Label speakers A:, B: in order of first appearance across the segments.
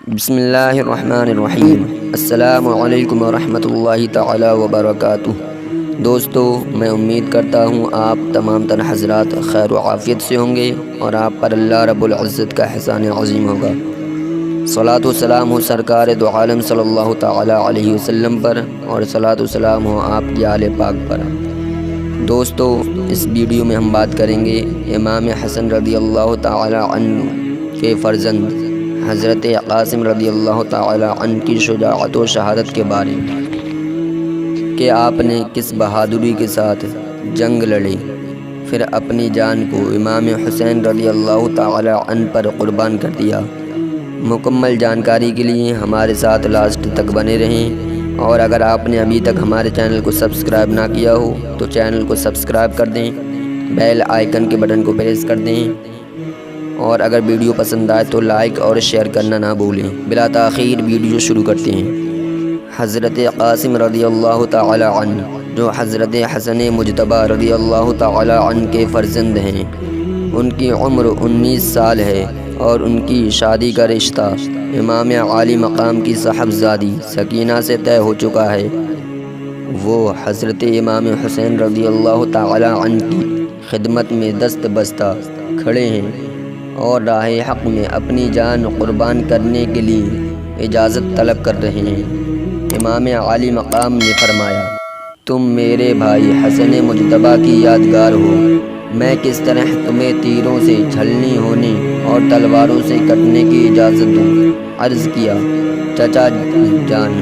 A: بسم اللہ الرحمن الرحیم۔ السلام علیکم ورحمۃ اللہ تعالی وبرکاتہ۔ دوستو، میں امید کرتا ہوں آپ تمام تر حضرات خیر و عافیت سے ہوں گے اور آپ پر اللہ رب العزت کا احسان عظیم ہوگا۔ صلاۃ و سلام ہو سرکار دو عالم صلی اللہ تعالی علیہ وسلم پر، اور صلاۃ و سلام ہو آپ کی آل پاک پر۔ دوستو، اس ویڈیو میں ہم بات کریں گے امام حسن رضی اللہ تعالی عنہ کے فرزند حضرت قاسم رضی اللہ تعالی عنہ کی شجاعت و شہادت کے بارے میں کہ آپ نے کس بہادری کے ساتھ جنگ لڑی، پھر اپنی جان کو امام حسین رضی اللہ تعالی عنہ پر قربان کر دیا۔ مکمل جانکاری کے لیے ہمارے ساتھ لاسٹ تک بنے رہیں، اور اگر آپ نے ابھی تک ہمارے چینل کو سبسکرائب نہ کیا ہو تو چینل کو سبسکرائب کر دیں، بیل آئیکن کے بٹن کو پریس کر دیں، اور اگر ویڈیو پسند آئے تو لائک اور شیئر کرنا نہ بھولیں۔ بلا تاخیر ویڈیو شروع کرتے ہیں۔ حضرت قاسم رضی اللہ تعالی عنہ، جو حضرت حسن مجتبی رضی اللہ تعالی عنہ کے فرزند ہیں، ان کی عمر 19 سال ہے اور ان کی شادی کا رشتہ امام عالی مقام کی صاحبزادی سکینہ سے طے ہو چکا ہے۔ وہ حضرت امام حسین رضی اللہ تعالی عنہ کی خدمت میں دست بستہ کھڑے ہیں اور راہ حق میں اپنی جان قربان کرنے کے لیے اجازت طلب کر رہے ہیں۔ امام عالی مقام نے فرمایا، تم میرے بھائی حسن مجتبی کی یادگار ہو، میں کس طرح تمہیں تیروں سے چھلنی ہونے اور تلواروں سے کٹنے کی اجازت دوں؟ عرض کیا، چچا جان،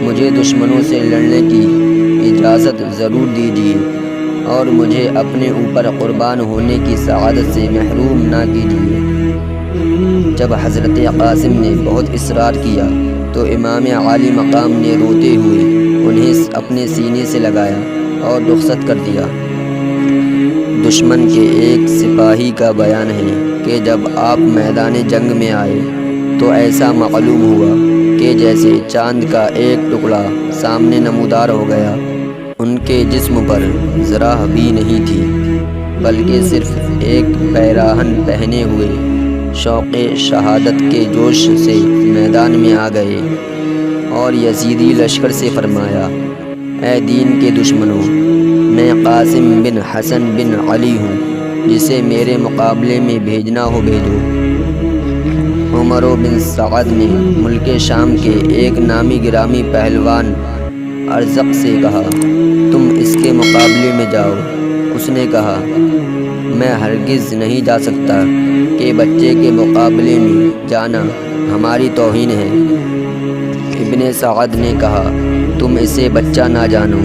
A: مجھے دشمنوں سے لڑنے کی اجازت ضرور دیجیے اور مجھے اپنے اوپر قربان ہونے کی سعادت سے محروم نہ کیجیے۔ جب حضرت قاسم نے بہت اصرار کیا تو امام عالی مقام نے روتے ہوئے انہیں اپنے سینے سے لگایا اور رخصت کر دیا۔ دشمن کے ایک سپاہی کا بیان ہے کہ جب آپ میدان جنگ میں آئے تو ایسا معلوم ہوا کہ جیسے چاند کا ایک ٹکڑا سامنے نمودار ہو گیا۔ ان کے جسم پر ذرا بھی نہیں تھی، بلکہ صرف ایک پیراہن پہنے ہوئے شوق شہادت کے جوش سے میدان میں آ گئے اور یزیدی لشکر سے فرمایا، اے دین کے دشمنوں، میں قاسم بن حسن بن علی ہوں، جسے میرے مقابلے میں بھیجنا ہو بھیجو۔ عمر بن سعد نے ملک شام کے ایک نامی گرامی پہلوان ارزق سے کہا، تم اس کے مقابلے میں جاؤ۔ اس نے کہا، میں ہرگز نہیں جا سکتا کہ بچے کے مقابلے میں جانا ہماری توہین ہے۔ ابن سعد نے کہا، تم اسے بچہ نہ جانو،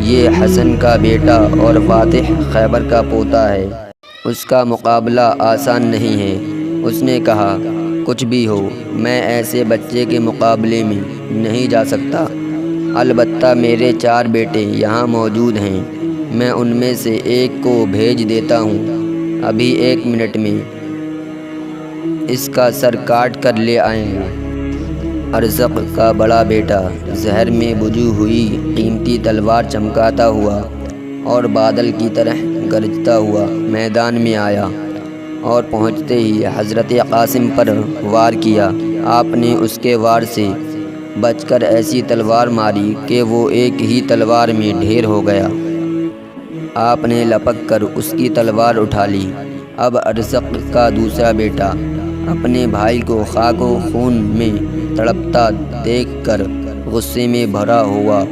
A: یہ حسن کا بیٹا اور فاتح خیبر کا پوتا ہے، اس کا مقابلہ آسان نہیں ہے۔ اس نے کہا، کچھ بھی ہو، میں ایسے بچے کے مقابلے میں نہیں جا سکتا، البتہ میرے 4 بیٹے یہاں موجود ہیں، میں ان میں سے ایک کو بھیج دیتا ہوں، ابھی 1 منٹ میں اس کا سر کاٹ کر لے آئیں گے۔ ارزق کا بڑا بیٹا زہر میں بجھی ہوئی قیمتی تلوار چمکاتا ہوا اور بادل کی طرح گرجتا ہوا میدان میں آیا اور پہنچتے ہی حضرت قاسم پر وار کیا۔ آپ نے اس کے وار سے بچ کر ایسی تلوار ماری کہ وہ ایک ہی تلوار میں ڈھیر ہو گیا۔ آپ نے لپک کر اس کی تلوار اٹھا لی۔ اب ارزق کا دوسرا بیٹا اپنے بھائی کو خاک و خون میں تڑپتا دیکھ کر غصے میں بھرا ہوا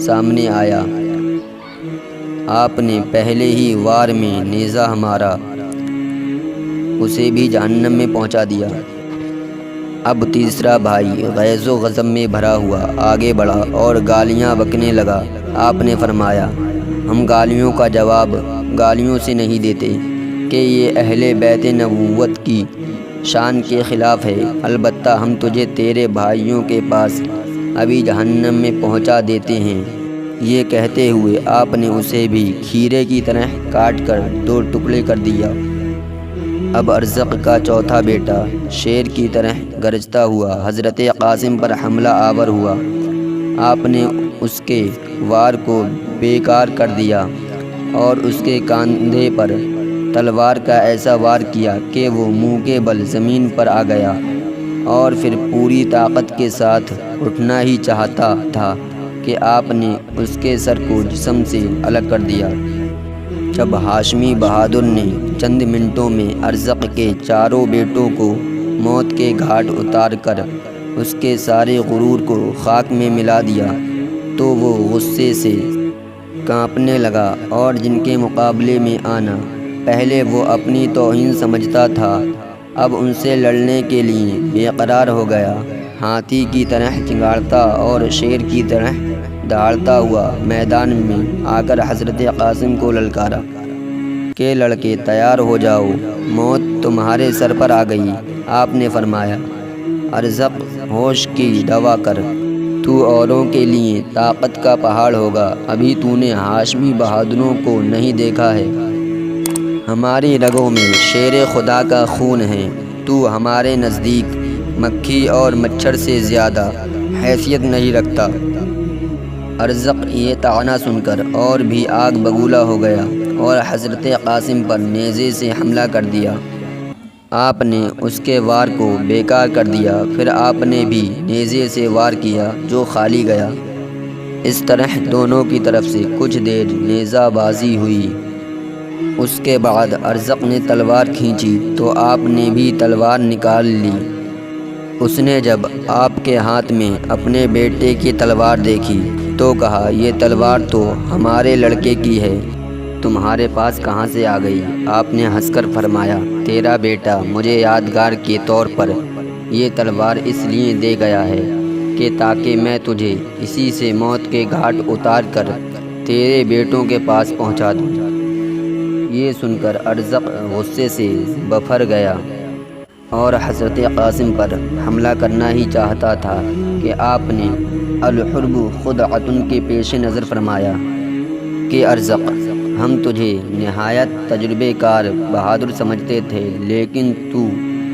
A: سامنے آیا۔ آپ نے پہلے ہی وار میں نیزہ مارا، اسے بھی جہنم میں پہنچا دیا۔ اب تیسرا بھائی غیظ و غضب میں بھرا ہوا آگے بڑھا اور گالیاں بکنے لگا۔ آپ نے فرمایا، ہم گالیوں کا جواب گالیوں سے نہیں دیتے کہ یہ اہل بیت نبوت کی شان کے خلاف ہے، البتہ ہم تجھے تیرے بھائیوں کے پاس ابھی جہنم میں پہنچا دیتے ہیں۔ یہ کہتے ہوئے آپ نے اسے بھی کھیرے کی طرح کاٹ کر 2 ٹکڑے کر دیا۔ اب ارزق کا چوتھا بیٹا شیر کی طرح گرجتا ہوا حضرت قاسم پر حملہ آور ہوا۔ آپ نے اس کے وار کو بیکار کر دیا اور اس کے کاندھے پر تلوار کا ایسا وار کیا کہ وہ منہ کے بل زمین پر آ گیا اور پھر پوری طاقت کے ساتھ اٹھنا ہی چاہتا تھا کہ آپ نے اس کے سر کو جسم سے الگ کر دیا۔ جب ہاشمی بہادر نے چند منٹوں میں ارزق کے چاروں بیٹوں کو موت کے گھاٹ اتار کر اس کے سارے غرور کو خاک میں ملا دیا تو وہ غصے سے کانپنے لگا، اور جن کے مقابلے میں آنا پہلے وہ اپنی توہین سمجھتا تھا اب ان سے لڑنے کے لیے بے قرار ہو گیا۔ ہاتھی کی طرح چنگاڑتا اور شیر کی طرح دہاڑتا ہوا میدان میں آ کر حضرت قاسم کو للکارا کہ لڑکے تیار ہو جاؤ، موت تمہارے سر پر آ گئی۔ آپ نے فرمایا، ارزق ہوش کی دوا کر، تو اوروں کے لیے طاقت کا پہاڑ ہوگا۔ ابھی تو نے ہاشمی بہادروں کو نہیں دیکھا ہے، ہماری رگوں میں شیر خدا کا خون ہے، تو ہمارے نزدیک مکھی اور مچھر سے زیادہ حیثیت نہیں رکھتا۔ ارزق یہ طعنہ سن کر اور بھی آگ بگولا ہو گیا اور حضرت قاسم پر نیزے سے حملہ کر دیا۔ آپ نے اس کے وار کو بیکار کر دیا، پھر آپ نے بھی نیزے سے وار کیا جو خالی گیا۔ اس طرح دونوں کی طرف سے کچھ دیر نیزہ بازی ہوئی۔ اس کے بعد ارزق نے تلوار کھینچی تو آپ نے بھی تلوار نکال لی۔ اس نے جب آپ کے ہاتھ میں اپنے بیٹے کی تلوار دیکھی تو کہا، یہ تلوار تو ہمارے لڑکے کی ہے، تمہارے پاس کہاں سے آ گئی؟ آپ نے ہنس کر فرمایا، تیرا بیٹا مجھے یادگار کے طور پر یہ تلوار اس لیے دے گیا ہے کہ تاکہ میں تجھے اسی سے موت کے گھاٹ اتار کر تیرے بیٹوں کے پاس پہنچا دوں۔ یہ سن کر ارزق غصے سے بپھر گیا اور حضرت قاسم پر حملہ کرنا ہی چاہتا تھا کہ آپ نے الحرب خدعۃ کے پیش نظر فرمایا کہ ارزق، ہم تجھے نہایت تجربے کار بہادر سمجھتے تھے، لیکن تو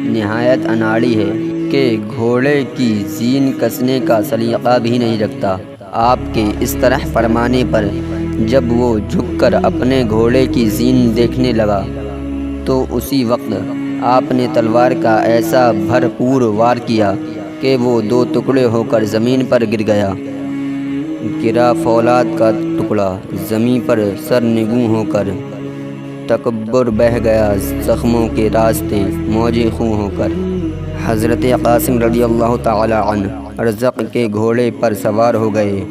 A: نہایت اناڑی ہے کہ گھوڑے کی زین کسنے کا سلیقہ بھی نہیں رکھتا۔ آپ کے اس طرح فرمانے پر جب وہ جھک کر اپنے گھوڑے کی زین دیکھنے لگا تو اسی وقت آپ نے تلوار کا ایسا بھرپور وار کیا کہ وہ دو ٹکڑے ہو کر زمین پر گر گیا۔ گرا فولاد کا ٹکڑا زمین پر سر نگوں ہو کر، تکبر بہہ گیا زخموں کے راستے موج خوں ہو کر۔ حضرت قاسم رضی اللہ تعالی عنہ ارزق کے گھوڑے پر سوار ہو گئے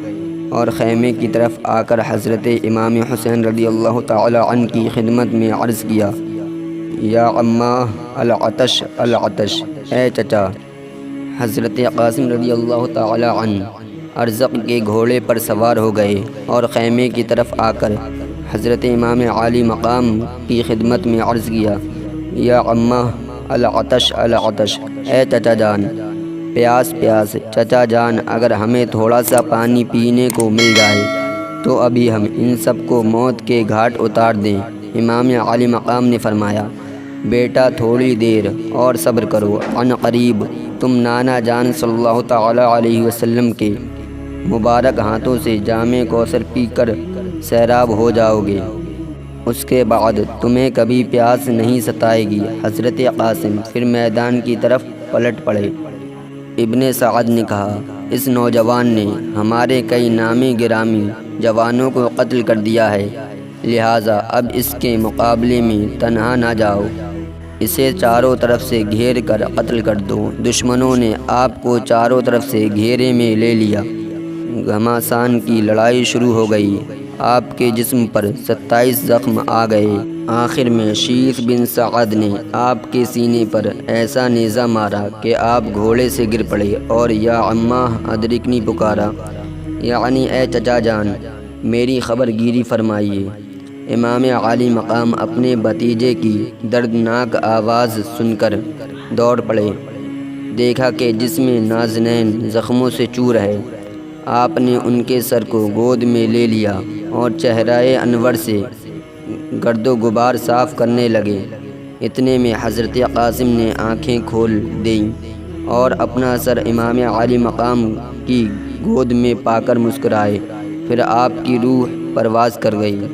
A: اور خیمے کی طرف آ کر حضرت امام حسین رضی اللہ تعالی عنہ کی خدمت میں عرض کیا، یا عماہ العطش العطش، اے چچا۔ حضرت قاسم رضی اللہ تعالی عنہ ارزق کے گھوڑے پر سوار ہو گئے اور خیمے کی طرف آ کر حضرت امام عالی مقام کی خدمت میں عرض کیا، یا عماہ العطش العطش، اے چچا جان، پیاس پیاس۔ چچا جان، اگر ہمیں تھوڑا سا پانی پینے کو مل جائے تو ابھی ہم ان سب کو موت کے گھاٹ اتار دیں۔ امام عالی مقام نے فرمایا، بیٹا تھوڑی دیر اور صبر کرو، عن قریب تم نانا جان صلی اللہ تعالی علیہ وسلم کے مبارک ہاتھوں سے جام کوثر پی کر سیراب ہو جاؤ گے، اس کے بعد تمہیں کبھی پیاس نہیں ستائے گی۔ حضرت قاسم پھر میدان کی طرف پلٹ پڑے۔ ابن سعد نے کہا، اس نوجوان نے ہمارے کئی نامی گرامی جوانوں کو قتل کر دیا ہے، لہٰذا اب اس کے مقابلے میں تنہا نہ جاؤ، اسے چاروں طرف سے گھیر کر قتل کر دو۔ دشمنوں نے آپ کو چاروں طرف سے گھیرے میں لے لیا، گھماسان کی لڑائی شروع ہو گئی، آپ کے جسم پر 27 زخم آ گئے۔ آخر میں شیخ بن سعد نے آپ کے سینے پر ایسا نیزہ مارا کہ آپ گھوڑے سے گر پڑے اور یا عماہ ادرکنی پکارا، یعنی اے چچا جان میری خبر گیری فرمائیے۔ امام عالی مقام اپنے بھتیجے کی دردناک آواز سن کر دوڑ پڑے، دیکھا کہ جسم نازنین زخموں سے چور ہے۔ آپ نے ان کے سر کو گود میں لے لیا اور چہرہ انور سے گرد و غبار صاف کرنے لگے۔ اتنے میں حضرت قاسم نے آنکھیں کھول دیں اور اپنا سر امام عالی مقام کی گود میں پا کر مسکرائے، پھر آپ کی روح پرواز کر گئی۔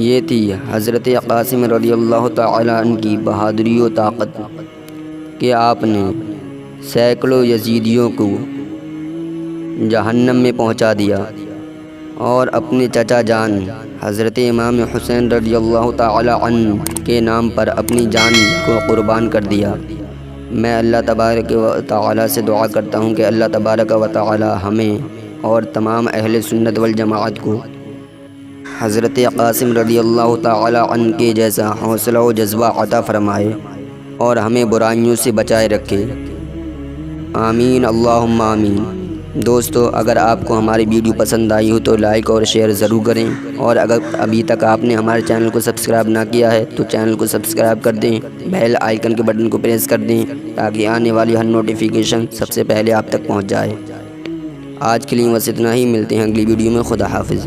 A: یہ تھی حضرت قاسم رضی اللہ تعالی عنہ کی بہادری و طاقت کہ آپ نے سینکڑوں یزیدیوں کو جہنم میں پہنچا دیا اور اپنے چچا جان حضرت امام حسین رضی اللہ تعالی عنہ کے نام پر اپنی جان کو قربان کر دیا۔ میں اللہ تبارک و تعالی سے دعا کرتا ہوں کہ اللہ تبارک و تعالی ہمیں اور تمام اہل سنت والجماعت کو حضرت قاسم رضی اللہ تعالی عنہ کے جیسا حوصلہ و جذبہ عطا فرمائے اور ہمیں برائیوں سے بچائے رکھے، آمین اللہم آمین۔ دوستو، اگر آپ کو ہماری ویڈیو پسند آئی ہو تو لائک اور شیئر ضرور کریں، اور اگر ابھی تک آپ نے ہمارے چینل کو سبسکرائب نہ کیا ہے تو چینل کو سبسکرائب کر دیں، بیل آئیکن کے بٹن کو پریس کر دیں تاکہ آنے والی ہر نوٹیفیکیشن سب سے پہلے آپ تک پہنچ جائے۔ آج کے لیے بس اتنا ہی، ملتے ہیں اگلی ویڈیو میں۔ خدا حافظ۔